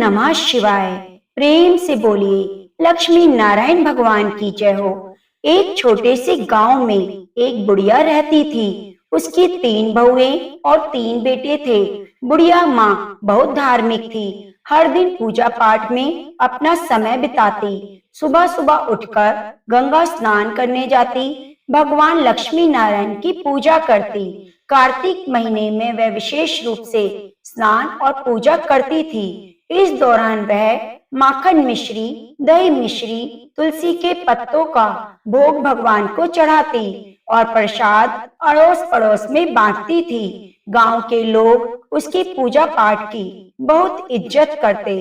नमः शिवाय। प्रेम से बोलिए लक्ष्मी नारायण भगवान की जय हो। एक छोटे से गांव में एक बुढ़िया रहती थी। उसकी 3 बहुएं और 3 बेटे थे। बुढ़िया माँ बहुत धार्मिक थी। हर दिन पूजा पाठ में अपना समय बिताती। सुबह सुबह उठकर गंगा स्नान करने जाती। भगवान लक्ष्मी नारायण की पूजा करती। कार्तिक महीने में वह विशेष रूप से स्नान और पूजा करती थी। इस दौरान वह माखन मिश्री, दही मिश्री, तुलसी के पत्तों का भोग भगवान को चढ़ाती और प्रसाद अड़ोस पड़ोस में बांटती थी। गांव के लोग उसकी पूजा पाठ की बहुत इज्जत करते।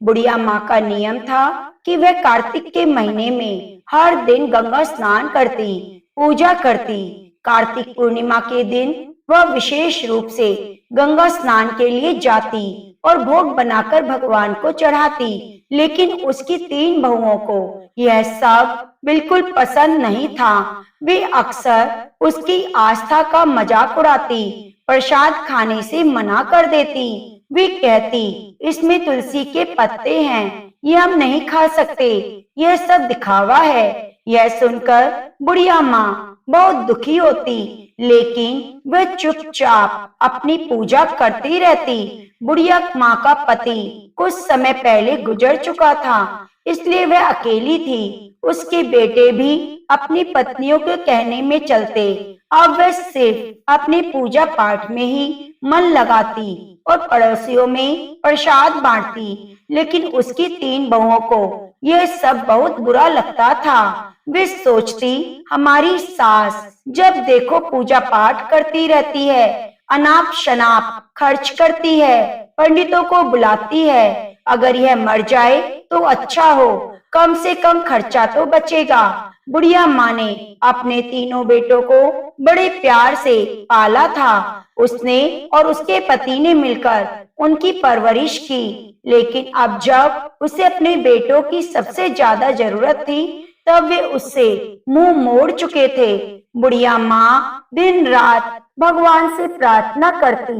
बुढ़िया माँ का नियम था कि वह कार्तिक के महीने में हर दिन गंगा स्नान करती, पूजा करती। कार्तिक पूर्णिमा के दिन वह विशेष रूप से गंगा स्नान के लिए जाती और भोग बनाकर भगवान को चढ़ाती। लेकिन उसकी 3 बहुओं को यह सब बिल्कुल पसंद नहीं था। वे अक्सर उसकी आस्था का मजाक उड़ाती, प्रसाद खाने से मना कर देती। वे कहती, इसमें तुलसी के पत्ते हैं, ये हम नहीं खा सकते, यह सब दिखावा है। यह सुनकर बुढ़िया माँ बहुत दुखी होती, लेकिन वह चुपचाप अपनी पूजा करती रहती। बुढ़िया माँ का पति कुछ समय पहले गुजर चुका था, इसलिए वह अकेली थी। उसके बेटे भी अपनी पत्नियों के कहने में चलते। अब वह सिर्फ अपनी पूजा पाठ में ही मन लगाती और पड़ोसियों में प्रसाद बांटती। लेकिन उसकी 3 बहुओं को यह सब बहुत बुरा लगता था। वे सोचती, हमारी सास जब देखो पूजा पाठ करती रहती है, अनाप शनाप खर्च करती है, पंडितों को बुलाती है। अगर यह मर जाए तो अच्छा हो, कम से कम खर्चा तो बचेगा। बुढ़िया माँ ने अपने 3 बेटों को बड़े प्यार से पाला था। उसने और उसके पति ने मिलकर उनकी परवरिश की। लेकिन अब जब उसे अपने बेटों की सबसे ज्यादा जरूरत थी, तब वे उससे मुंह मोड़ चुके थे। बुढ़िया माँ दिन रात भगवान से प्रार्थना करती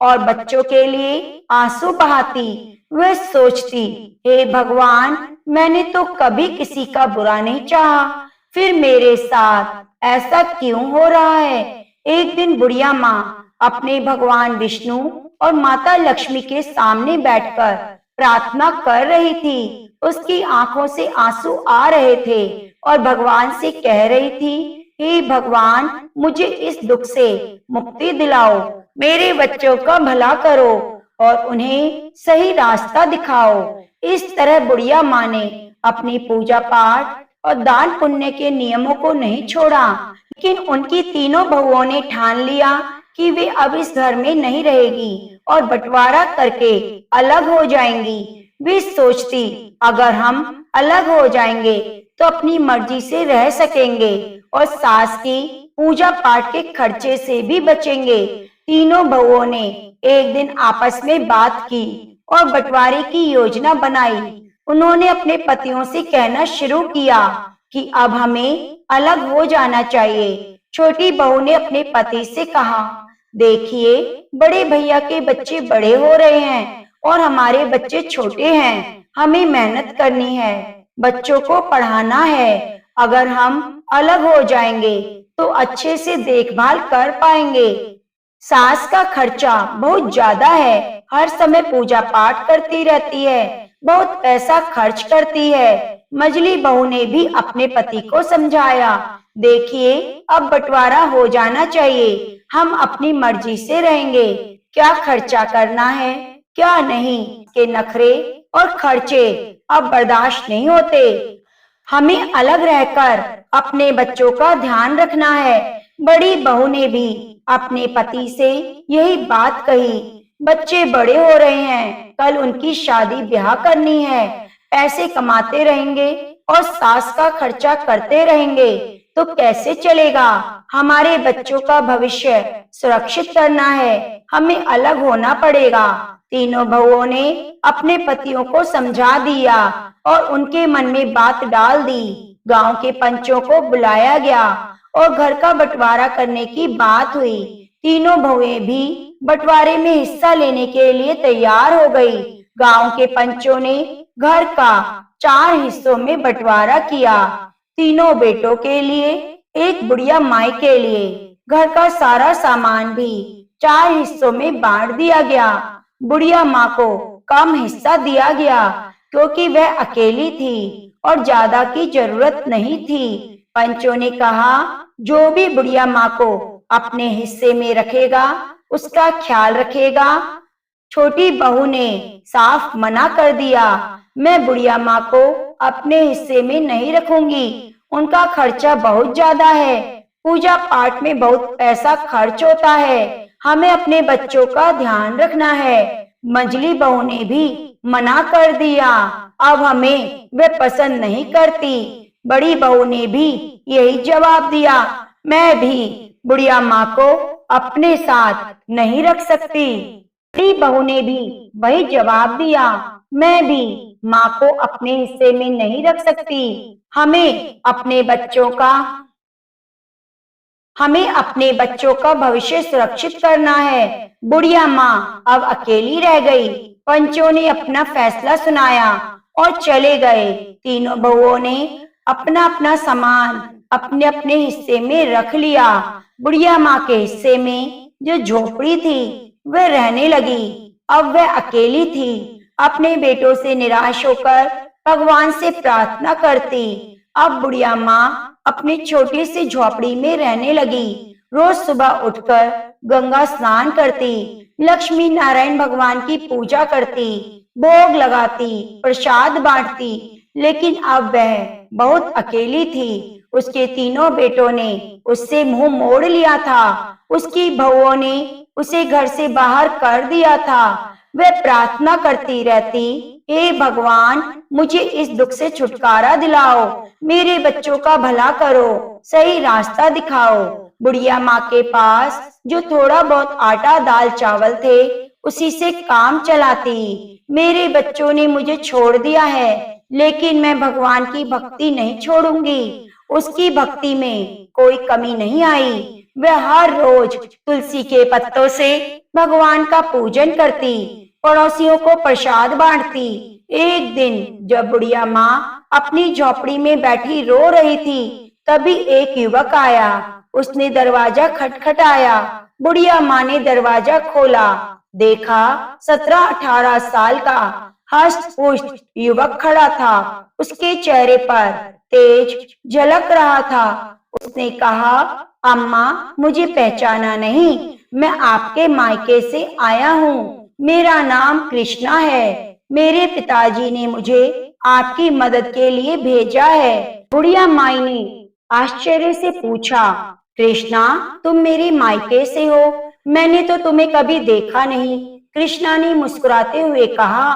और बच्चों के लिए आंसू बहाती। वह सोचती, हे भगवान, मैंने तो कभी किसी का बुरा नहीं चाहा, फिर मेरे साथ ऐसा क्यों हो रहा है। एक दिन बुढ़िया माँ अपने भगवान विष्णु और माता लक्ष्मी के सामने बैठकर प्रार्थना कर रही थी। उसकी आंखों से आंसू आ रहे थे और भगवान से कह रही थी, हे भगवान, मुझे इस दुख से मुक्ति दिलाओ, मेरे बच्चों का भला करो और उन्हें सही रास्ता दिखाओ। इस तरह बुढ़िया माँ ने अपनी पूजा पाठ और दान पुण्य के नियमों को नहीं छोड़ा। लेकिन उनकी 3 बहुओं ने ठान लिया कि वे अब इस घर में नहीं रहेगी और बंटवारा करके अलग हो जाएंगी। वे सोचती, अगर हम अलग हो जाएंगे तो अपनी मर्जी से रह सकेंगे और सास की पूजा पाठ के खर्चे से भी बचेंगे। 3 बहुओं ने एक दिन आपस में बात की और बंटवारे की योजना बनाई। उन्होंने अपने पतियों से कहना शुरू किया कि अब हमें अलग हो जाना चाहिए। छोटी बहू ने अपने पति से कहा, देखिए, बड़े भैया के बच्चे बड़े हो रहे हैं और हमारे बच्चे छोटे हैं। हमें मेहनत करनी है, बच्चों को पढ़ाना है। अगर हम अलग हो जाएंगे तो अच्छे से देखभाल कर पाएंगे। सास का खर्चा बहुत ज्यादा है, हर समय पूजा पाठ करती रहती है, बहुत पैसा खर्च करती है। मझली बहू ने भी अपने पति को समझाया, देखिए, अब बंटवारा हो जाना चाहिए, हम अपनी मर्जी से रहेंगे, क्या खर्चा करना है क्या नहीं, के नखरे और खर्चे अब बर्दाश्त नहीं होते। हमें अलग रहकर अपने बच्चों का ध्यान रखना है। बड़ी बहू ने भी अपने पति से यही बात कही। बच्चे बड़े हो रहे हैं, कल उनकी शादी ब्याह करनी है, पैसे कमाते रहेंगे और सास का खर्चा करते रहेंगे तो कैसे चलेगा। हमारे बच्चों का भविष्य सुरक्षित करना है, हमें अलग होना पड़ेगा। 3 बहुओं ने अपने पतियों को समझा दिया और उनके मन में बात डाल दी। गांव के पंचों को बुलाया गया और घर का बंटवारा करने की बात हुई। 3 बहुएं भी बंटवारे में हिस्सा लेने के लिए तैयार हो गई। गांव के पंचों ने घर का 4 हिस्सों में बंटवारा किया। तीनों बेटों के लिए, एक बुढ़िया माई के लिए। घर का सारा सामान भी 4 हिस्सों में बांट दिया गया। बुढ़िया माँ को कम हिस्सा दिया गया क्योंकि वह अकेली थी और ज्यादा की जरूरत नहीं थी। पंचों ने कहा, जो भी बुढ़िया माँ को अपने हिस्से में रखेगा उसका ख्याल रखेगा। छोटी बहू ने साफ मना कर दिया, मैं बुढ़िया माँ को अपने हिस्से में नहीं रखूंगी, उनका खर्चा बहुत ज्यादा है, पूजा पाठ में बहुत पैसा खर्च होता है, हमें अपने बच्चों का ध्यान रखना है। मंझली बहू ने भी मना कर दिया, अब हमें वे पसंद नहीं करती। बड़ी बहू ने भी यही जवाब दिया, मैं भी बुढ़िया माँ को अपने साथ नहीं रख सकती। बड़ी बहू ने भी वही जवाब दिया, मैं भी माँ को अपने हिस्से में नहीं रख सकती, हमें अपने बच्चों का भविष्य सुरक्षित करना है। बुढ़िया माँ अब अकेली रह गई। पंचों ने अपना फैसला सुनाया और चले गए। तीनों बहुओं ने अपना अपना सामान अपने अपने हिस्से में रख लिया। बुढ़िया माँ के हिस्से में जो झोपड़ी थी वह रहने लगी। अब वह अकेली थी। अपने बेटों से निराश होकर भगवान से प्रार्थना करती। अब बुढ़िया माँ अपनी छोटी सी झोपड़ी में रहने लगी। रोज सुबह उठकर गंगा स्नान करती, लक्ष्मी नारायण भगवान की पूजा करती, भोग लगाती, प्रसाद बांटती। लेकिन अब वह बहुत अकेली थी। उसके तीनों बेटों ने उससे मुंह मोड़ लिया था। उसकी बहुओं ने उसे घर से बाहर कर दिया था। वह प्रार्थना करती रहती, हे भगवान, मुझे इस दुख से छुटकारा दिलाओ, मेरे बच्चों का भला करो, सही रास्ता दिखाओ। बुढ़िया माँ के पास जो थोड़ा बहुत आटा दाल चावल थे उसी से काम चलाती। मेरे बच्चों ने मुझे छोड़ दिया है, लेकिन मैं भगवान की भक्ति नहीं छोड़ूंगी। उसकी भक्ति में कोई कमी नहीं आई। वह हर रोज तुलसी के पत्तों से भगवान का पूजन करती, पड़ोसियों को प्रसाद बांटती। एक दिन जब बुढ़िया माँ अपनी झोपड़ी में बैठी रो रही थी, तभी एक युवक आया। उसने दरवाजा खटखटाया। बुढ़िया माँ ने दरवाजा खोला, देखा 17-18 साल का हष्ट पुष्ट युवक खड़ा था। उसके चेहरे पर तेज झलक रहा था। उसने कहा, अम्मा, मुझे पहचाना नहीं, मैं आपके मायके से आया हूँ, मेरा नाम कृष्णा है, मेरे पिताजी ने मुझे आपकी मदद के लिए भेजा है। बुढ़िया माई ने आश्चर्य से पूछा, कृष्णा, तुम मेरे मायके से हो? मैंने तो तुम्हें कभी देखा नहीं। कृष्णा ने मुस्कुराते हुए कहा,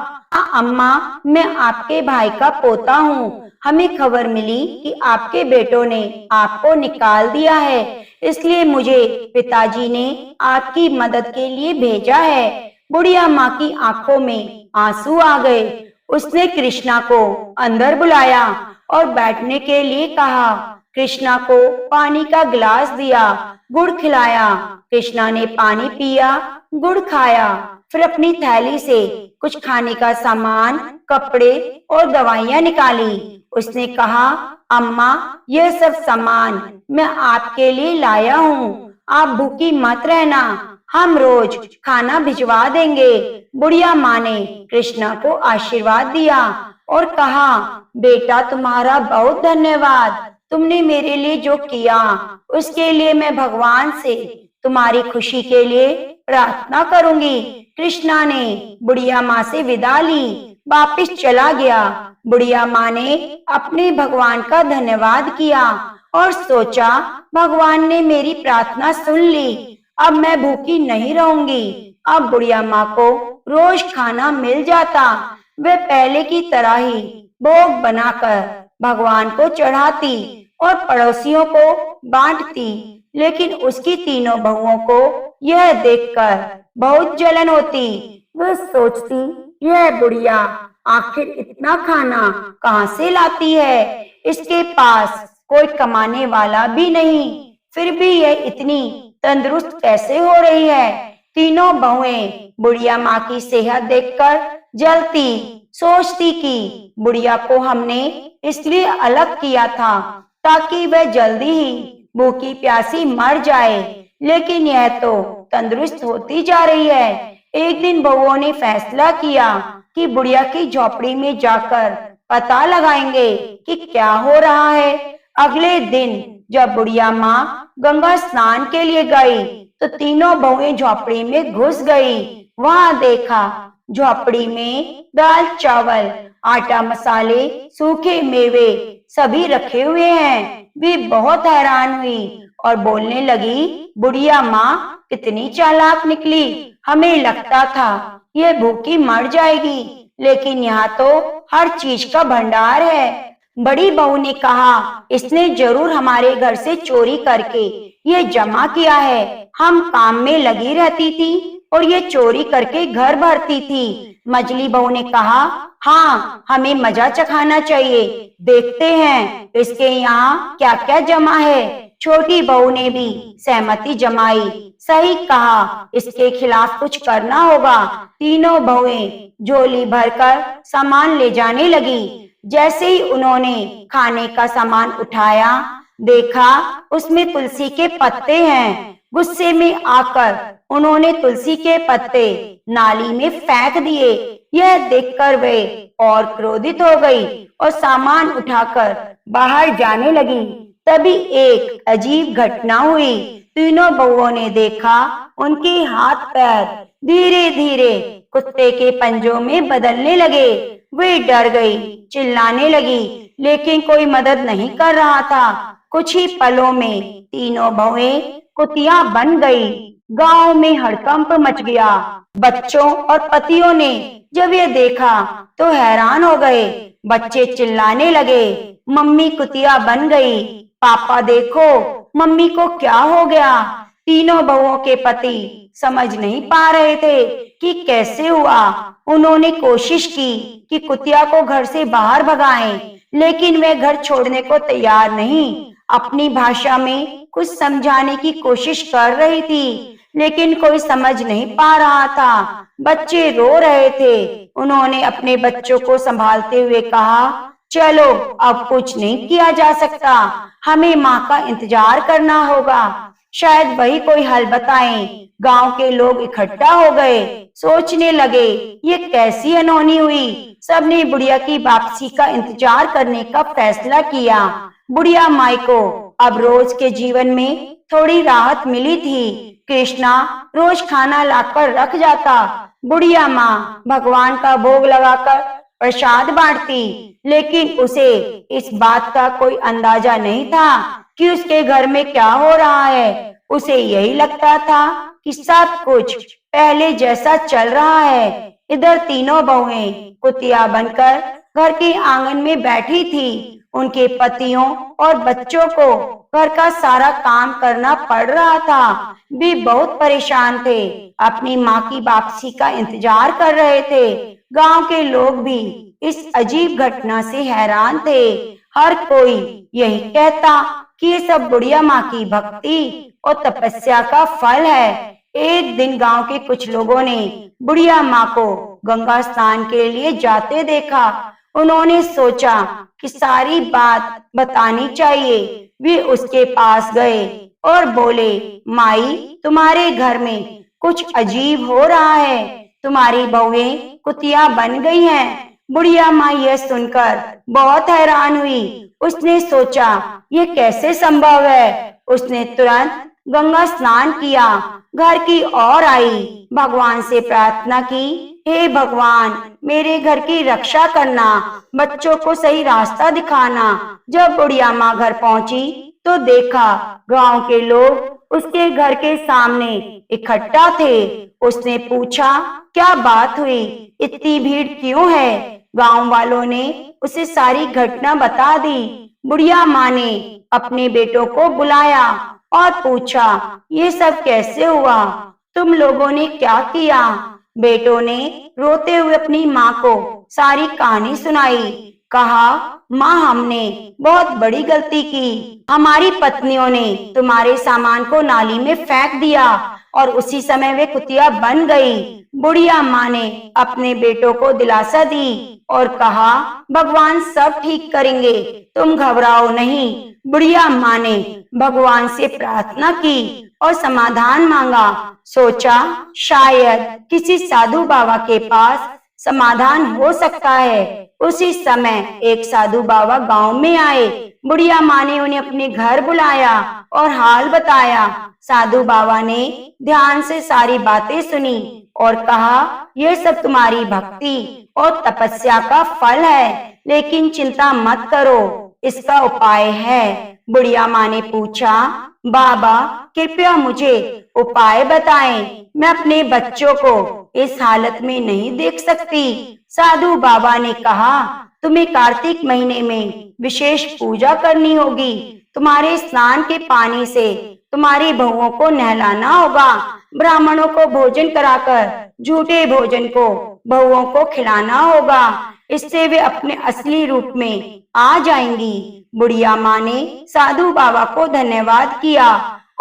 अम्मा, मैं आपके भाई का पोता हूँ। हमें खबर मिली कि आपके बेटों ने आपको निकाल दिया है, इसलिए मुझे पिताजी ने आपकी मदद के लिए भेजा है। बुढ़िया माँ की आंखों में आंसू आ गए। उसने कृष्णा को अंदर बुलाया और बैठने के लिए कहा। कृष्णा को पानी का गिलास दिया, गुड़ खिलाया। कृष्णा ने पानी पिया, गुड़ खाया, फिर अपनी थैली से कुछ खाने का सामान, कपड़े और दवाइयाँ निकाली। उसने कहा, अम्मा, यह सब सामान मैं आपके लिए लाया हूँ, आप भूखी मत रहना, हम रोज खाना भिजवा देंगे। बुढ़िया माँ ने कृष्णा को आशीर्वाद दिया और कहा, बेटा, तुम्हारा बहुत धन्यवाद, तुमने मेरे लिए जो किया उसके लिए मैं भगवान से तुम्हारी खुशी के लिए प्रार्थना करूंगी। कृष्णा ने बुढ़िया माँ से विदा ली, वापिस चला गया। बुढ़िया माँ ने अपने भगवान का धन्यवाद किया और सोचा, भगवान ने मेरी प्रार्थना सुन ली, अब मैं भूखी नहीं रहूंगी। अब बुढ़िया माँ को रोज खाना मिल जाता। वह पहले की तरह ही भोग बनाकर भगवान को चढ़ाती और पड़ोसियों को बांटती। लेकिन उसकी तीनों बहुओं को यह देखकर बहुत जलन होती। वह सोचती, यह बुढ़िया आखिर इतना खाना कहाँ से लाती है? इसके पास कोई कमाने वाला भी नहीं, फिर भी यह इतनी तंदुरुस्त कैसे हो रही है? तीनों बहुएं बुढ़िया माँ की सेहत देखकर जलती, सोचती कि बुढ़िया को हमने इसलिए अलग किया था ताकि वह जल्दी ही भूखी प्यासी मर जाए, लेकिन यह तो तंदुरुस्त होती जा रही है। एक दिन बहुओं ने फैसला किया कि बुढ़िया की झोपड़ी में जाकर पता लगाएंगे कि क्या हो रहा है। अगले दिन जब बुढ़िया माँ गंगा स्नान के लिए गई तो तीनों बहुएं झोपड़ी में घुस गई। वहां देखा झोपड़ी में दाल चावल, आटा मसाले, सूखे मेवे सभी रखे हुए हैं। वे बहुत हैरान हुई और बोलने लगी, बुढ़िया माँ कितनी चालाक निकली, हमें लगता था ये भूखी मर जाएगी, लेकिन यहाँ तो हर चीज का भंडार है। बड़ी बहू ने कहा, इसने जरूर हमारे घर से चोरी करके ये जमा किया है। हम काम में लगी रहती थी और ये चोरी करके घर भरती थी। मझली बहू ने कहा, हाँ, हमें मजा चखाना चाहिए, देखते हैं इसके यहाँ क्या क्या जमा है। छोटी बहू ने भी सहमति जमाई, सही कहा, इसके खिलाफ कुछ करना होगा। तीनों बहुएं झोली भरकर सामान ले जाने लगी। जैसे ही उन्होंने खाने का सामान उठाया, देखा उसमें तुलसी के पत्ते हैं। गुस्से में आकर उन्होंने तुलसी के पत्ते नाली में फेंक दिए। यह देखकर वे और क्रोधित हो गई और सामान उठाकर बाहर जाने लगी। तभी एक अजीब घटना हुई। तीनों बहुओं ने देखा उनके हाथ पैर धीरे धीरे कुत्ते के पंजों में बदलने लगे। वे डर गई, चिल्लाने लगी, लेकिन कोई मदद नहीं कर रहा था। कुछ ही पलों में तीनों बहुएं कुतिया बन गई। गांव में हड़कंप मच गया। बच्चों और पतियों ने जब ये देखा तो हैरान हो गए। बच्चे चिल्लाने लगे, मम्मी कुतिया बन गई, पापा देखो मम्मी को क्या हो गया। तीनों बहुओं के पति समझ नहीं पा रहे थे कि कैसे हुआ। उन्होंने कोशिश की कि कुतिया को घर से बाहर भगाएं, लेकिन वह घर छोड़ने को तैयार नहीं। अपनी भाषा में कुछ समझाने की कोशिश कर रही थी, लेकिन कोई समझ नहीं पा रहा था। बच्चे रो रहे थे। उन्होंने अपने बच्चों को संभालते हुए कहा, चलो अब कुछ नहीं किया जा सकता, हमें माँ का इंतजार करना होगा, शायद वही कोई हल बताएं। गांव के लोग इकट्ठा हो गए, सोचने लगे ये कैसी अनहोनी हुई। सबने बुढ़िया की वापसी का इंतजार करने का फैसला किया। बुढ़िया माई को अब रोज के जीवन में थोड़ी राहत मिली थी। कृष्णा रोज खाना लाकर रख जाता। बुढ़िया माँ भगवान का भोग लगाकर प्रसाद बांटती, लेकिन उसे इस बात का कोई अंदाजा नहीं था कि उसके घर में क्या हो रहा है। उसे यही लगता था कि सब कुछ पहले जैसा चल रहा है। इधर तीनों बहुएं कुतिया बनकर घर के आंगन में बैठी थी। उनके पतियों और बच्चों को घर का सारा काम करना पड़ रहा था। वे बहुत परेशान थे, अपनी माँ की वापसी का इंतजार कर रहे थे। गांव के लोग भी इस अजीब घटना से हैरान थे। हर कोई यही कहता कि ये सब बुढ़िया माँ की भक्ति और तपस्या का फल है। एक दिन गांव के कुछ लोगों ने बुढ़िया माँ को गंगा स्नान के लिए जाते देखा। उन्होंने सोचा कि सारी बात बतानी चाहिए। वे उसके पास गए और बोले, माई, तुम्हारे घर में कुछ अजीब हो रहा है, तुम्हारी बहुएं कुतिया बन गई हैं। बुढ़िया माँ यह सुनकर बहुत हैरान हुई। उसने सोचा ये कैसे संभव है। उसने तुरंत गंगा स्नान किया, घर की ओर आई, भगवान से प्रार्थना की, हे भगवान, मेरे घर की रक्षा करना, बच्चों को सही रास्ता दिखाना। जब बुढ़िया माँ घर पहुंची तो देखा गांव के लोग उसके घर के सामने इकट्ठा थे। उसने पूछा, क्या बात हुई, इतनी भीड़ क्यों है? गांव वालों ने उसे सारी घटना बता दी। बुढ़िया माँ ने अपने बेटों को बुलाया और पूछा, ये सब कैसे हुआ? तुम लोगों ने क्या किया? बेटों ने रोते हुए अपनी माँ को सारी कहानी सुनाई। कहा, माँ, हमने बहुत बड़ी गलती की। हमारी पत्नियों ने तुम्हारे सामान को नाली में फेंक दिया। और उसी समय वे कुतिया बन गई। बुढ़िया माँ ने अपने बेटों को दिलासा दी और कहा, भगवान सब ठीक करेंगे, तुम घबराओ नहीं। बुढ़िया माँ ने भगवान से प्रार्थना की और समाधान मांगा। सोचा शायद किसी साधु बाबा के पास समाधान हो सकता है। उसी समय एक साधु बाबा गांव में आए। बुढ़िया माँ ने उन्हें अपने घर बुलाया और हाल बताया। साधु बाबा ने ध्यान से सारी बातें सुनी और कहा, यह सब तुम्हारी भक्ति और तपस्या का फल है, लेकिन चिंता मत करो, इसका उपाय है। बुढ़िया माँ ने पूछा, बाबा कृपया मुझे उपाय बताएं, मैं अपने बच्चों को इस हालत में नहीं देख सकती। साधु बाबा ने कहा, तुम्हें कार्तिक महीने में विशेष पूजा करनी होगी। तुम्हारे स्नान के पानी से तुम्हारी बहुओं को नहलाना होगा। ब्राह्मणों को भोजन कराकर झूठे भोजन को बहुओं को खिलाना होगा, इससे वे अपने असली रूप में आ जाएंगी। बुढ़िया माँ ने साधु बाबा को धन्यवाद किया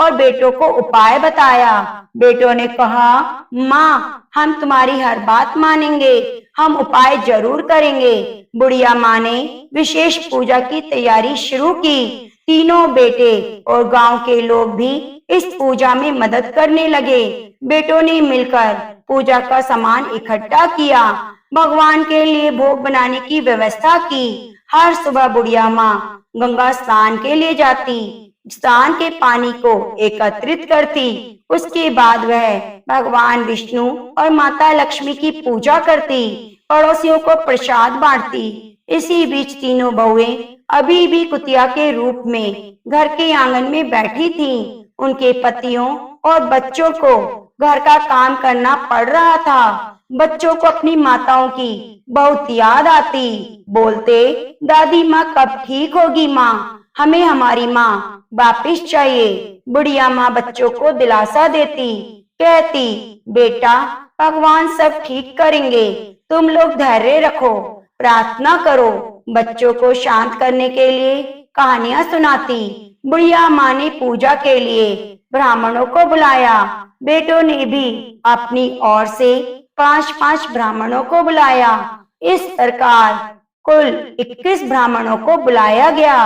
और बेटों को उपाय बताया। बेटों ने कहा, माँ हम तुम्हारी हर बात मानेंगे, हम उपाय जरूर करेंगे। बुढ़िया माँ ने विशेष पूजा की तैयारी शुरू की। तीनों बेटे और गांव के लोग भी इस पूजा में मदद करने लगे। बेटों ने मिलकर पूजा का सामान इकट्ठा किया, भगवान के लिए भोग बनाने की व्यवस्था की। हर सुबह बुढ़िया माँ गंगा स्नान के लिए जाती, स्नान के पानी को एकत्रित करती। उसके बाद वह भगवान विष्णु और माता लक्ष्मी की पूजा करती, पड़ोसियों को प्रसाद बांटती। इसी बीच तीनों बहुएं अभी भी कुतिया के रूप में घर के आंगन में बैठी थीं। उनके पतियों और बच्चों को घर का काम करना पड़ रहा था। बच्चों को अपनी माताओं की बहुत याद आती। बोलते, दादी माँ कब ठीक होगी माँ, हमें हमारी माँ वापिस चाहिए। बुढ़िया माँ बच्चों को दिलासा देती, कहती, बेटा भगवान सब ठीक करेंगे, तुम लोग धैर्य रखो, प्रार्थना करो। बच्चों को शांत करने के लिए कहानियां सुनाती। बुढ़िया माँ ने पूजा के लिए ब्राह्मणों को बुलाया। बेटों ने भी अपनी ओर से 5-5 ब्राह्मणों को बुलाया। इस प्रकार कुल 21 ब्राह्मणों को बुलाया गया।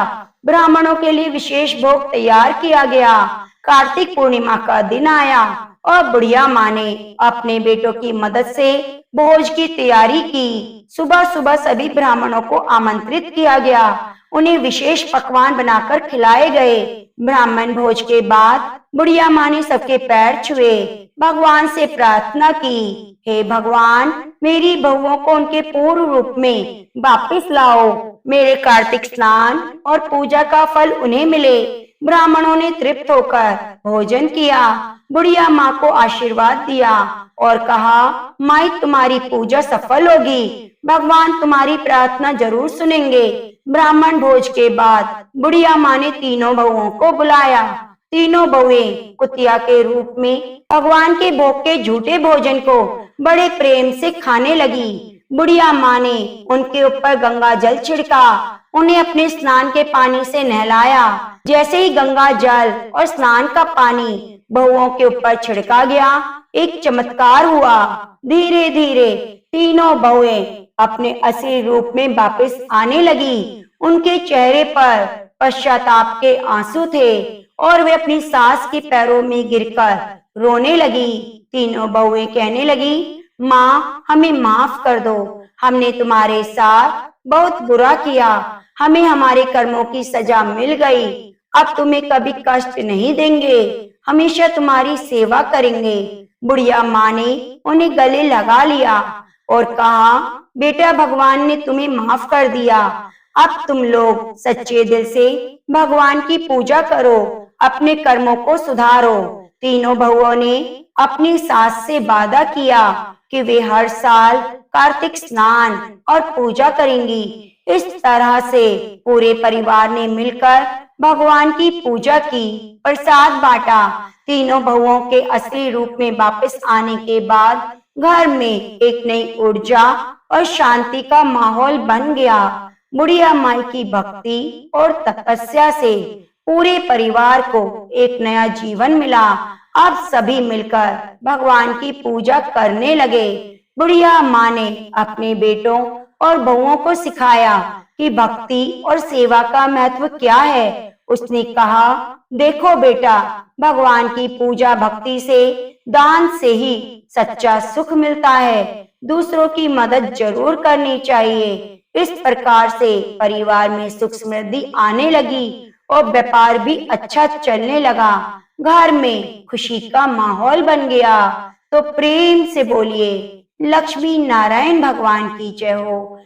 ब्राह्मणों के लिए विशेष भोग तैयार किया गया। कार्तिक पूर्णिमा का दिन आया और बुढ़िया माँ ने अपने बेटों की मदद से भोज की तैयारी की। सुबह सुबह सभी ब्राह्मणों को आमंत्रित किया गया। उन्हें विशेष पकवान बनाकर खिलाए गए। ब्राह्मण भोज के बाद बुढ़िया माँ ने सबके पैर छुए, भगवान से प्रार्थना की, हे भगवान मेरी बहुओं को उनके पूर्व रूप में वापस लाओ, मेरे कार्तिक स्नान और पूजा का फल उन्हें मिले। ब्राह्मणों ने तृप्त होकर भोजन किया, बुढ़िया माँ को आशीर्वाद दिया और कहा, माई तुम्हारी पूजा सफल होगी, भगवान तुम्हारी प्रार्थना जरूर सुनेंगे। ब्राह्मण भोज के बाद बुढ़िया माँ ने तीनों बहुओं को बुलाया। तीनों बहुएं कुतिया के रूप में भगवान के भोग के झूठे भोजन को बड़े प्रेम से खाने लगी। बुढ़िया माँ ने उनके ऊपर गंगा जल छिड़का, उन्हें अपने स्नान के पानी से नहलाया। जैसे ही गंगा जल और स्नान का पानी बहुओं के ऊपर छिड़का गया, एक चमत्कार हुआ। धीरे धीरे तीनों बहुएं अपने असली रूप में वापस आने लगी। उनके चेहरे पर पश्चाताप के आंसू थे और वे अपनी सास के पैरों में गिरकर रोने लगी। तीनों बहुएं कहने लगी, माँ हमें माफ कर दो, हमने तुम्हारे साथ बहुत बुरा किया, हमें हमारे कर्मों की सजा मिल गई। अब तुम्हें कभी कष्ट नहीं देंगे, हमेशा तुम्हारी सेवा करेंगे। बुढ़िया माँ ने उन्हें गले लगा लिया और कहा, बेटा भगवान ने तुम्हें माफ कर दिया, अब तुम लोग सच्चे दिल से भगवान की पूजा करो, अपने कर्मों को सुधारो। तीनों बहुओं ने अपनी सास से वादा किया कि वे हर साल कार्तिक स्नान और पूजा करेंगी। इस तरह से पूरे परिवार ने मिलकर भगवान की पूजा की, प्रसाद बांटा। तीनों बहुओं के असली रूप में वापस आने के बाद घर में एक नई ऊर्जा और शांति का माहौल बन गया। बुढ़िया माई की भक्ति और तपस्या से पूरे परिवार को एक नया जीवन मिला। अब सभी मिलकर भगवान की पूजा करने लगे। बुढ़िया माँ ने अपने बेटों और बहुओं को सिखाया कि भक्ति और सेवा का महत्व क्या है। उसने कहा, देखो बेटा, भगवान की पूजा भक्ति से, दान से ही सच्चा सुख मिलता है। दूसरों की मदद जरूर करनी चाहिए। इस प्रकार से परिवार में सुख समृद्धि आने लगी और व्यापार भी अच्छा चलने लगा। घर में खुशी का माहौल बन गया। तो प्रेम से बोलिए, लक्ष्मी नारायण भगवान की जय हो।